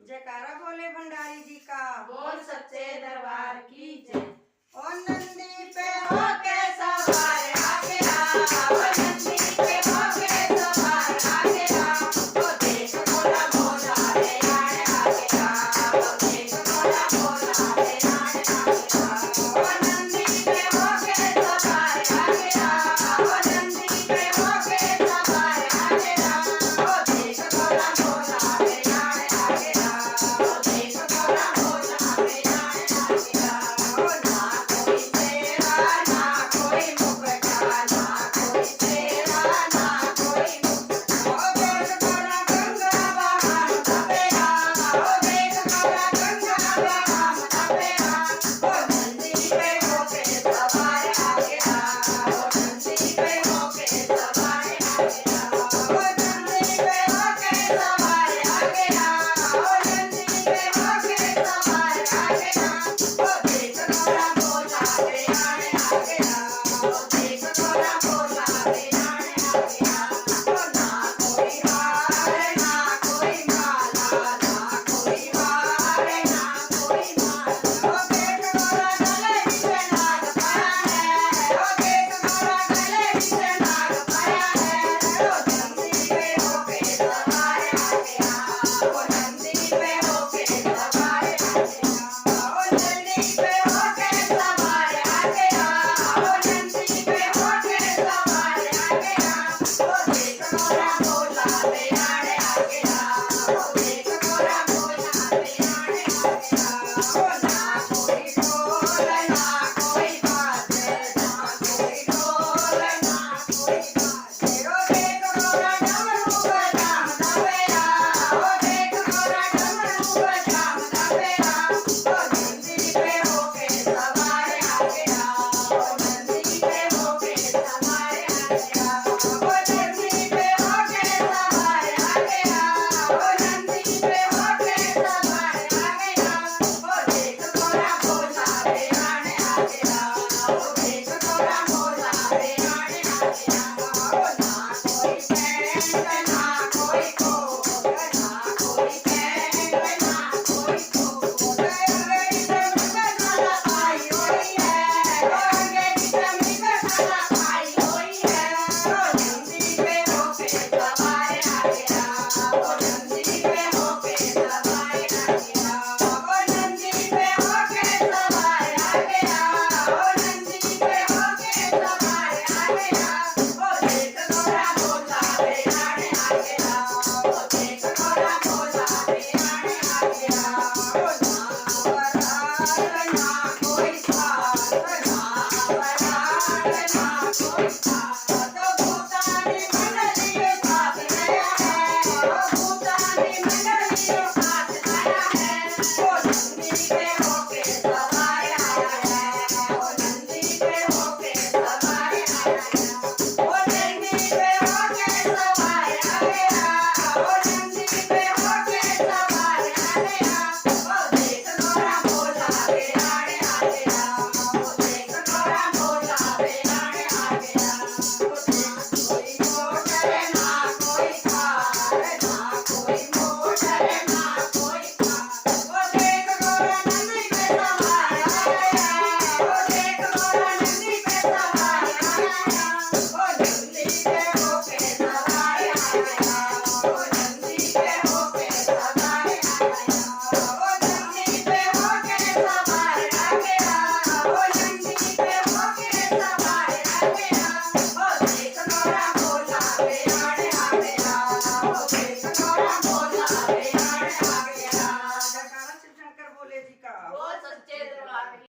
जयकारा बोले भंडारी जी का। बोल सच्चे दरबार की जय। ओ नंदी पे होके सवार आके आ, ओ नंदी पे होके सवार आके आ, ओ देख मोरा मोरा रे आने आके आ, ओ देख मोरा मोरा रे आने आके आ, ओ नंदी पे होके सवार आके आ, ओ नंदी पे होके सवार आके आ, ओ देख मोरा मोरा रे आने आके आ, ओ देख मोरा मोरा रे आने आके आ, ओ ना कोई तेरा ना कोई मुकटा, ना कोई तेरा ना कोई मुकटा, ओ देख मोरा गंगा बहार तपेरा, ओ देख मोरा गंगा बहार तपेरा, ओ नंदी पे होके सवार आके आ, ओ नंदी पे होके सवार आके आ, ओ नंदी पे होके सवार आके आ, ओ नंदी पे होके सवार आके आ, ओ देख मोरा मोला रे आने आके आ, ओ देख मोरा मोला रे आने आके आ, ओ ना कोई हार ना कोई माला, ना कोई हार ना कोई माला, ओ देख मोरा गले में नाग पाया है, ओ देख मोरा गले में नाग पाया है, ओ नंदी पे होके सवार आके आ, ओ नंदी पे होके सवार आके आ, ओ नंदी पे होके सवार आके आ, ओ नंदी पे होके सवार आके आ, ओ देख मोरा मोला रे आने आके आ, ओ देख मोरा मोला रे आने आके आ, ओ ना कोई ढोल ना कोई बाजे, ना कोई ढोल ना कोई बाजे, ओ देख मोरा डमरू बजाम तपेरा, ओ देख मोरा डमरू बजाम तपेरा, ओ नंदी पे होके सवार आके आ, ओ नंदी पे होके सवार आके आ, ओ नंदी पे होके सवार आके आ, ओ नंदी पे होके सवार आके आ, ओ देख मोरा मोला रे आने आके आ, ओ देख मोरा मोला रे आने आके आ, ओ ना कोई पैंट ना कोई कोट, ना कोई पैंट ना कोई कोट, अंगेरी जमीन खाना पाई होई है, ओ अंगेरी जमीन खाना पाई होई है, ओ नंदी पे होके सवार आके आ, ओ नंदी पे होके सवार आके आ, ओ नंदी पे होके सवार आके आ, ओ नंदी पे होके सवार आके आ, ओ देख मोरा मोला रे आने आके आ, ओ देख मोरा मोला रे आने आके आ, ओ ना बरार ना कोई साथ, ना बरार ना कोई साथ, तो भूतानी मंडली के साथ गया है, ओ भूतानी मंडली के साथ गया है, ओ नंदी पे होके सवार आया है, ओ नंदी पे होके सवार आया है, ओ नंदी पे होके सवार आ गया, ओ नंदी पे होके सवार आ गया, ओ देख मोरा मोला रे आने आके आ, ओ देख मोरा मोला रे आने आके आ, ओ ना कोई मोटर ना कोई कार, ना कोई मोटर ना कोई कार, ओ देख मोरा नंदी पे सवार आया है, ओ देख मोरा नंदी पे सवार आया है, ओ नंदी पे होके सवार आ गया, ओ नंदी पे होके सवार आ गया, ओ नंदी पे होके सवार आ गया, ओ नंदी पे होके सवार आ गया, ओ देख मोरा मोला रे आने आ गया, ओ देख मोरा मोला रे आने आ गया। जयकारा शिव शंकर भोले जी का।